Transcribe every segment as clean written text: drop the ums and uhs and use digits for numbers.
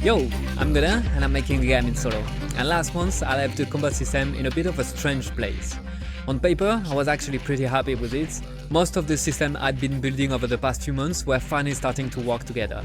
Yo, I'm Guna and I'm making the game in solo. And last month I left the combat system in a bit of a strange place. On paper, I was actually pretty happy with it. Most of the system I'd been building over the past few months were finally starting to work together.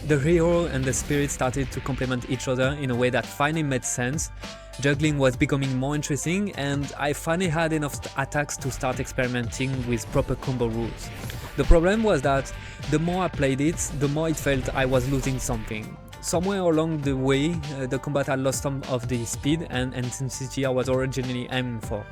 The hero and the spirit started to complement each other in a way that finally made sense. Juggling was becoming more interesting and I finally had enough attacks to start experimenting with proper combo rules. The problem was that the more I played it, the more it felt I was losing something. Somewhere along the way, the combat had lost some of the speed and intensity I was originally aiming for.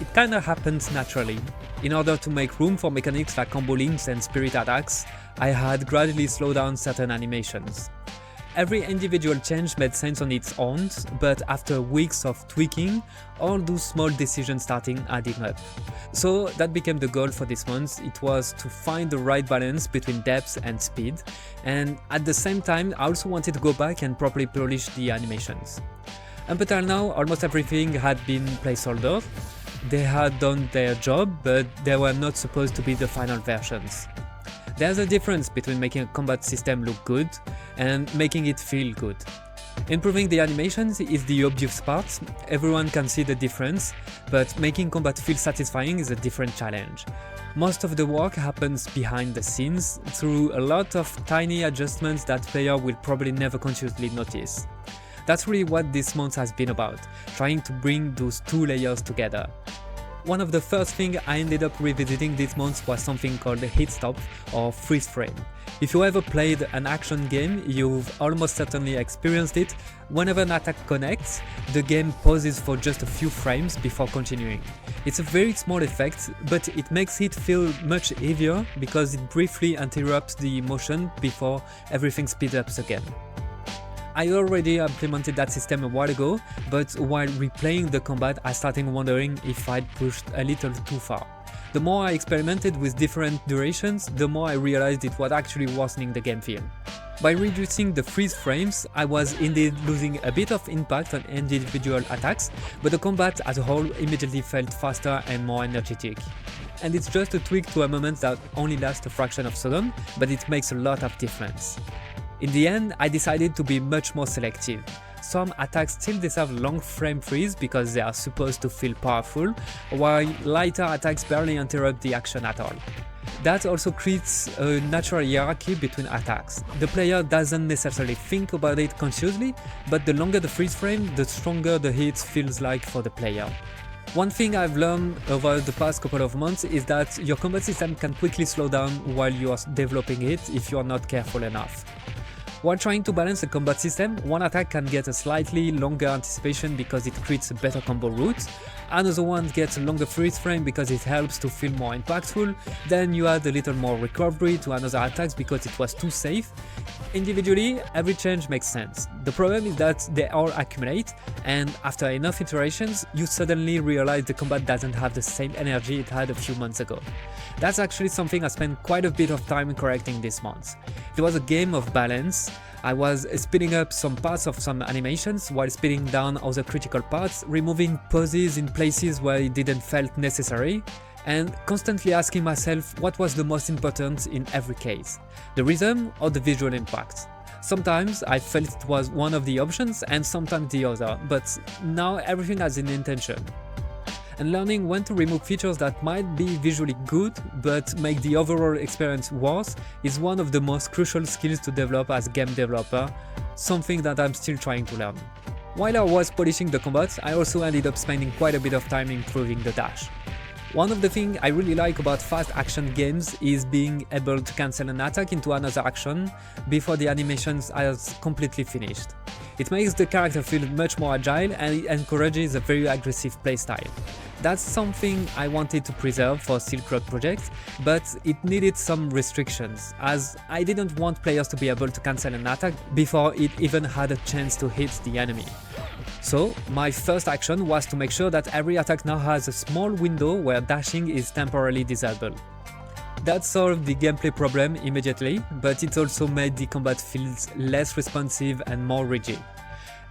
It kinda happened naturally. In order to make room for mechanics like combo links and spirit attacks, I had gradually slowed down certain animations. Every individual change made sense on its own, but after weeks of tweaking, all those small decisions started adding up. So that became the goal for this month. It was to find the right balance between depth and speed, and at the same time I also wanted to go back and properly polish the animations. Up until now, almost everything had been placeholders. They had done their job, but they were not supposed to be the final versions. There's a difference between making a combat system look good and making it feel good. Improving the animations is the obvious part, everyone can see the difference, but making combat feel satisfying is a different challenge. Most of the work happens behind the scenes through a lot of tiny adjustments that player will probably never consciously notice. That's really what this month has been about, trying to bring those two layers together. One of the first things I ended up revisiting this month was something called hit stop or freeze frame. If you ever played an action game, you've almost certainly experienced it. Whenever an attack connects, the game pauses for just a few frames before continuing. It's a very small effect, but it makes it feel much heavier because it briefly interrupts the motion before everything speeds up again. I already implemented that system a while ago, but while replaying the combat I started wondering if I'd pushed a little too far. The more I experimented with different durations, the more I realized it was actually worsening the game feel. By reducing the freeze frames, I was indeed losing a bit of impact on individual attacks, but the combat as a whole immediately felt faster and more energetic. And it's just a tweak to a moment that only lasts a fraction of a second, but it makes a lot of difference. In the end, I decided to be much more selective. Some attacks still deserve long frame freeze because they are supposed to feel powerful, while lighter attacks barely interrupt the action at all. That also creates a natural hierarchy between attacks. The player doesn't necessarily think about it consciously, but the longer the freeze frame, the stronger the hit feels like for the player. One thing I've learned over the past couple of months is that your combat system can quickly slow down while you are developing it if you are not careful enough. While trying to balance a combat system, one attack can get a slightly longer anticipation because it creates a better combo route, another one gets a longer freeze frame because it helps to feel more impactful, then you add a little more recovery to another attack because it was too safe. Individually, every change makes sense. The problem is that they all accumulate, and after enough iterations, you suddenly realize the combat doesn't have the same energy it had a few months ago. That's actually something I spent quite a bit of time correcting this month. It was a game of balance. I was speeding up some parts of some animations while speeding down other critical parts, removing pauses in places where it didn't felt necessary, and constantly asking myself what was the most important in every case, the rhythm or the visual impact. Sometimes I felt it was one of the options and sometimes the other, but now everything has an intention. And learning when to remove features that might be visually good but make the overall experience worse is one of the most crucial skills to develop as a game developer, something that I'm still trying to learn. While I was polishing the combat, I also ended up spending quite a bit of time improving the dash. One of the things I really like about fast action games is being able to cancel an attack into another action before the animation is completely finished. It makes the character feel much more agile and it encourages a very aggressive playstyle. That's something I wanted to preserve for SILKROAD Project, but it needed some restrictions, as I didn't want players to be able to cancel an attack before it even had a chance to hit the enemy. So my first action was to make sure that every attack now has a small window where dashing is temporarily disabled. That solved the gameplay problem immediately, but it also made the combat feel less responsive and more rigid.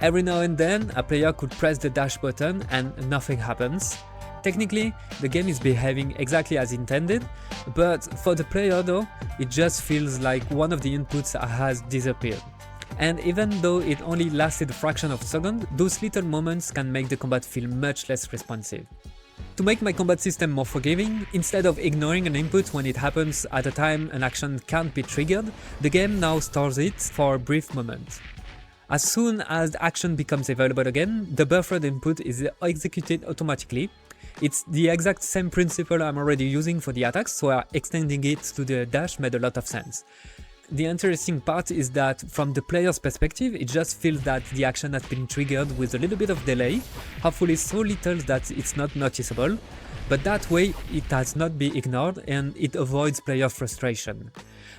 Every now and then, a player could press the dash button and nothing happens. Technically, the game is behaving exactly as intended, but for the player though, it just feels like one of the inputs has disappeared. And even though it only lasted a fraction of a second, those little moments can make the combat feel much less responsive. To make my combat system more forgiving, instead of ignoring an input when it happens at a time an action can't be triggered, the game now stores it for a brief moment. As soon as the action becomes available again, the buffered input is executed automatically. It's the exact same principle I'm already using for the attacks, so extending it to the dash made a lot of sense. The interesting part is that from the player's perspective, it just feels that the action has been triggered with a little bit of delay, hopefully so little that it's not noticeable, but that way it has not been ignored and it avoids player frustration.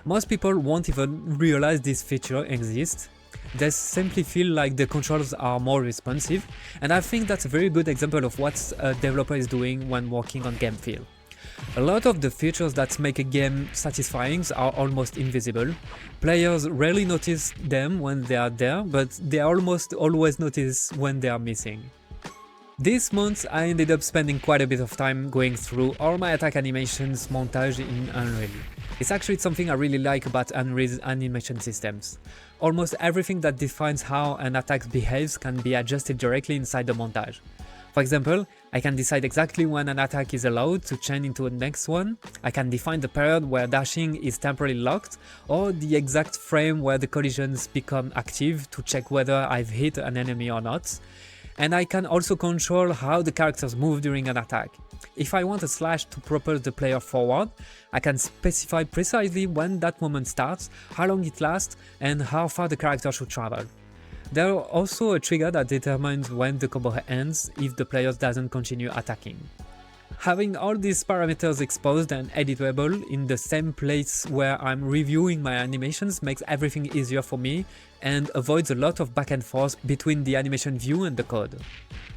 Most people won't even realize this feature exists. They simply feel like the controls are more responsive, and I think that's a very good example of what a developer is doing when working on game feel. A lot of the features that make a game satisfying are almost invisible. Players rarely notice them when they are there, but they almost always notice when they are missing. This month I ended up spending quite a bit of time going through all my attack animations montage in Unreal. It's actually something I really like about Unreal's animation systems. Almost everything that defines how an attack behaves can be adjusted directly inside the montage. For example, I can decide exactly when an attack is allowed to chain into the next one, I can define the period where dashing is temporarily locked, or the exact frame where the collisions become active to check whether I've hit an enemy or not. And I can also control how the characters move during an attack. If I want a slash to propel the player forward, I can specify precisely when that moment starts, how long it lasts, and how far the character should travel. There is also a trigger that determines when the combo ends if the player doesn't continue attacking. Having all these parameters exposed and editable in the same place where I'm reviewing my animations makes everything easier for me and avoids a lot of back and forth between the animation view and the code.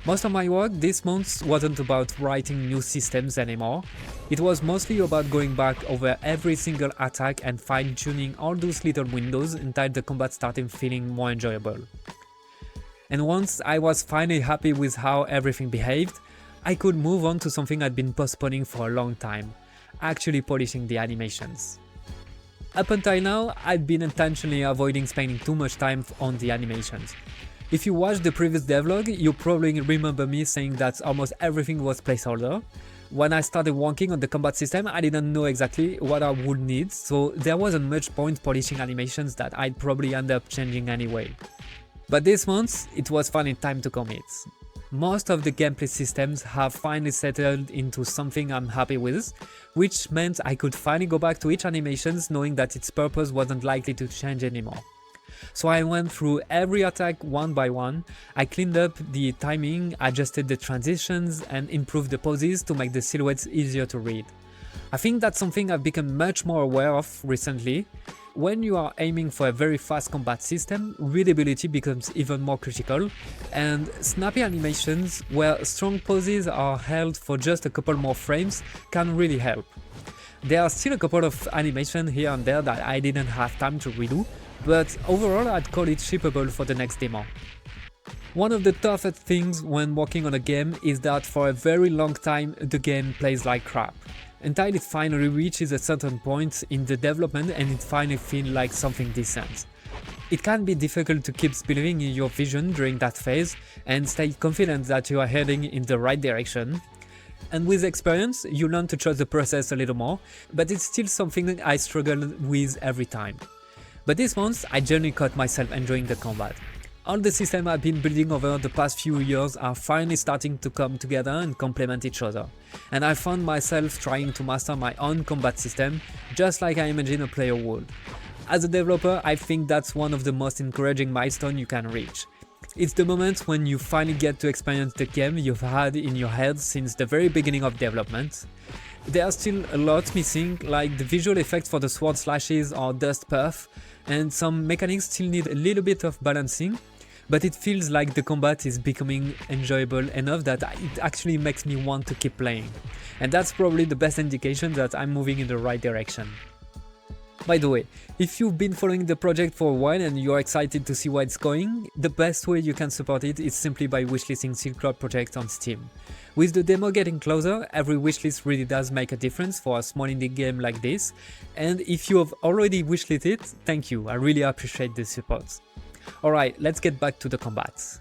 Most of my work this month wasn't about writing new systems anymore. It was mostly about going back over every single attack and fine-tuning all those little windows until the combat started feeling more enjoyable. And once I was finally happy with how everything behaved, I could move on to something I'd been postponing for a long time, actually polishing the animations. Up until now, I'd been intentionally avoiding spending too much time on the animations. If you watched the previous devlog, you probably remember me saying that almost everything was placeholder. When I started working on the combat system, I didn't know exactly what I would need, so there wasn't much point polishing animations that I'd probably end up changing anyway. But this month, it was finally time to commit. Most of the gameplay systems have finally settled into something I'm happy with, which meant I could finally go back to each animations knowing that its purpose wasn't likely to change anymore. So I went through every attack one by one, I cleaned up the timing, adjusted the transitions, and improved the poses to make the silhouettes easier to read. I think that's something I've become much more aware of recently. When you are aiming for a very fast combat system, readability becomes even more critical, and snappy animations where strong poses are held for just a couple more frames can really help. There are still a couple of animations here and there that I didn't have time to redo, but overall I'd call it shippable for the next demo. One of the toughest things when working on a game is that for a very long time the game plays like crap, until it finally reaches a certain point in the development and it finally feels like something decent. It can be difficult to keep believing in your vision during that phase and stay confident that you are heading in the right direction. And with experience, you learn to trust the process a little more, but it's still something I struggle with every time. But this month, I genuinely caught myself enjoying the combat. All the systems I've been building over the past few years are finally starting to come together and complement each other. And I found myself trying to master my own combat system, just like I imagine a player would. As a developer, I think that's one of the most encouraging milestones you can reach. It's the moment when you finally get to experience the game you've had in your head since the very beginning of development. There are still a lot missing, like the visual effects for the sword slashes or dust puff, and some mechanics still need a little bit of balancing, but it feels like the combat is becoming enjoyable enough that it actually makes me want to keep playing. And that's probably the best indication that I'm moving in the right direction. By the way, if you've been following the project for a while and you're excited to see where it's going, the best way you can support it is simply by wishlisting SILKROAD Project on Steam. With the demo getting closer, every wishlist really does make a difference for a small indie game like this, and if you have already wishlisted it, thank you, I really appreciate the support. Alright, let's get back to the combats.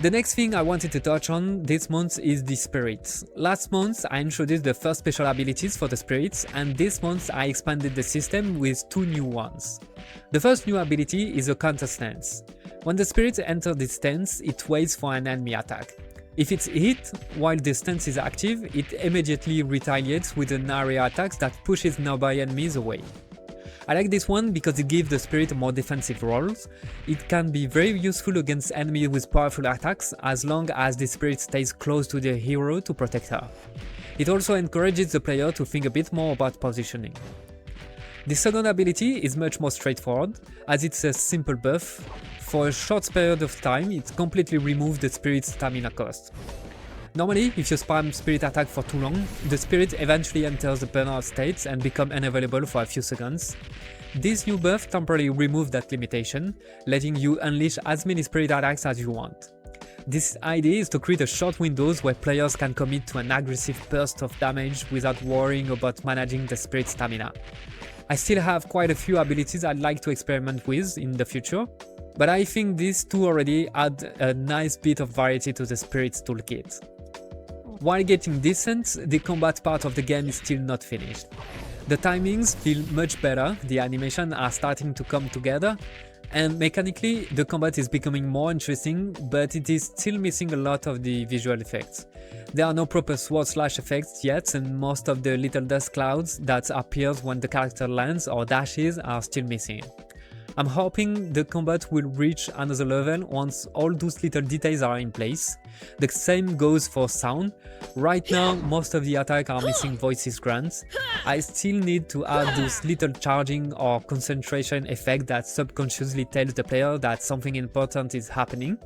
The next thing I wanted to touch on this month is the spirits. Last month I introduced the first special abilities for the spirits, and this month I expanded the system with 2 new ones. The first new ability is a counter stance. When the spirits enter this stance, it waits for an enemy attack. If it's hit while the stance is active, it immediately retaliates with an area attack that pushes nearby enemies away. I like this one because it gives the spirit more defensive roles. It can be very useful against enemies with powerful attacks as long as the spirit stays close to the hero to protect her. It also encourages the player to think a bit more about positioning. The second ability is much more straightforward, as it's a simple buff. For a short period of time, it completely removes the spirit's stamina cost. Normally, if you spam spirit attack for too long, the spirit eventually enters the burnout state and becomes unavailable for a few seconds. This new buff temporarily removes that limitation, letting you unleash as many spirit attacks as you want. This idea is to create a short windows where players can commit to an aggressive burst of damage without worrying about managing the spirit stamina. I still have quite a few abilities I'd like to experiment with in the future, but I think these two already add a nice bit of variety to the spirit's toolkit. While getting decent, the combat part of the game is still not finished. The timings feel much better, the animations are starting to come together, and mechanically the combat is becoming more interesting, but it is still missing a lot of the visual effects. There are no proper sword slash effects yet, and most of the little dust clouds that appears when the character lands or dashes are still missing. I'm hoping the combat will reach another level once all those little details are in place. The same goes for sound. Right now, most of the attacks are missing voices grunts. I still need to add those little charging or concentration effect that subconsciously tells the player that something important is happening.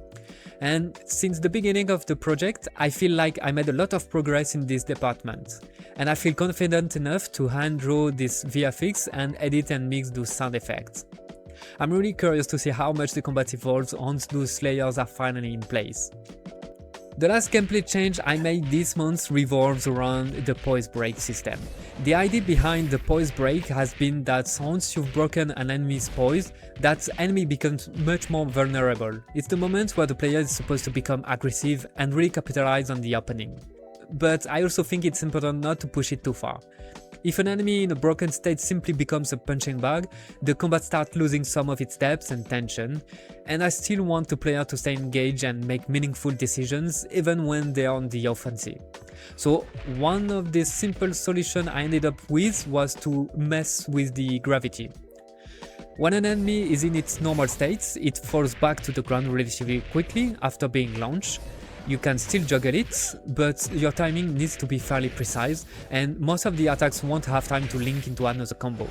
And since the beginning of the project, I feel like I made a lot of progress in this department. And I feel confident enough to hand draw this VFX and edit and mix those sound effects. I'm really curious to see how much the combat evolves once those layers are finally in place. The last gameplay change I made this month revolves around the Poise Break system. The idea behind the Poise Break has been that once you've broken an enemy's poise, that enemy becomes much more vulnerable. It's the moment where the player is supposed to become aggressive and really capitalize on the opening. But I also think it's important not to push it too far. If an enemy in a broken state simply becomes a punching bag, the combat starts losing some of its depth and tension, and I still want the player to stay engaged and make meaningful decisions even when they are on the offensive. So one of the simple solutions I ended up with was to mess with the gravity. When an enemy is in its normal state, it falls back to the ground relatively quickly after being launched. You can still juggle it, but your timing needs to be fairly precise, and most of the attacks won't have time to link into another combo.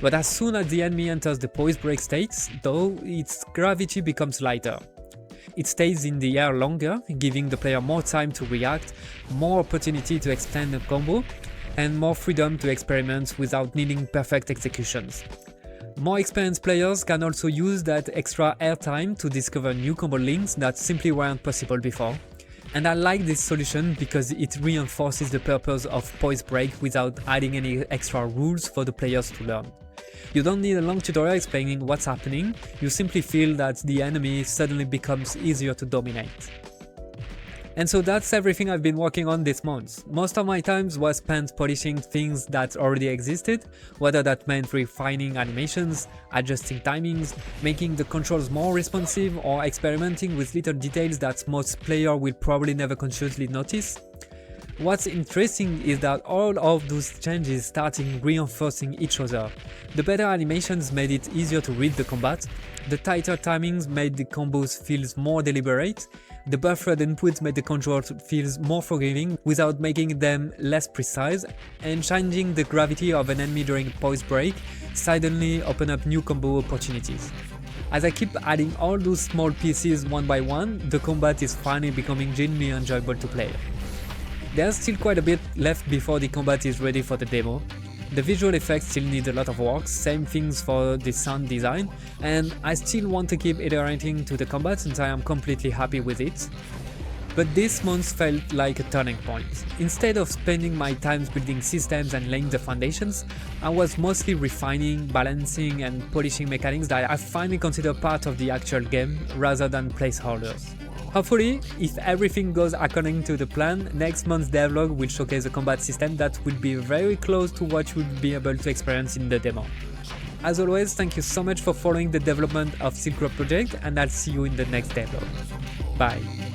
But as soon as the enemy enters the Poise Break state, though, its gravity becomes lighter. It stays in the air longer, giving the player more time to react, more opportunity to extend the combo, and more freedom to experiment without needing perfect executions. More experienced players can also use that extra airtime to discover new combo links that simply weren't possible before. And I like this solution because it reinforces the purpose of Poise Break without adding any extra rules for the players to learn. You don't need a long tutorial explaining what's happening, you simply feel that the enemy suddenly becomes easier to dominate. And so that's everything I've been working on this month. Most of my time was spent polishing things that already existed, whether that meant refining animations, adjusting timings, making the controls more responsive, or experimenting with little details that most players will probably never consciously notice. What's interesting is that all of those changes started reinforcing each other. The better animations made it easier to read the combat, the tighter timings made the combos feel more deliberate, the buffered inputs made the control feel more forgiving without making them less precise, and changing the gravity of an enemy during Poise Break suddenly opened up new combo opportunities. As I keep adding all those small pieces one by one, the combat is finally becoming genuinely enjoyable to play. There's still quite a bit left before the combat is ready for the demo. The visual effects still need a lot of work, same things for the sound design, and I still want to keep iterating to the combat until I am completely happy with it. But this month felt like a turning point. Instead of spending my time building systems and laying the foundations, I was mostly refining, balancing and polishing mechanics that I finally consider part of the actual game rather than placeholders. Hopefully, if everything goes according to the plan, next month's devlog will showcase a combat system that will be very close to what you will be able to experience in the demo. As always, thank you so much for following the development of SILKROAD Project, and I'll see you in the next devlog. Bye.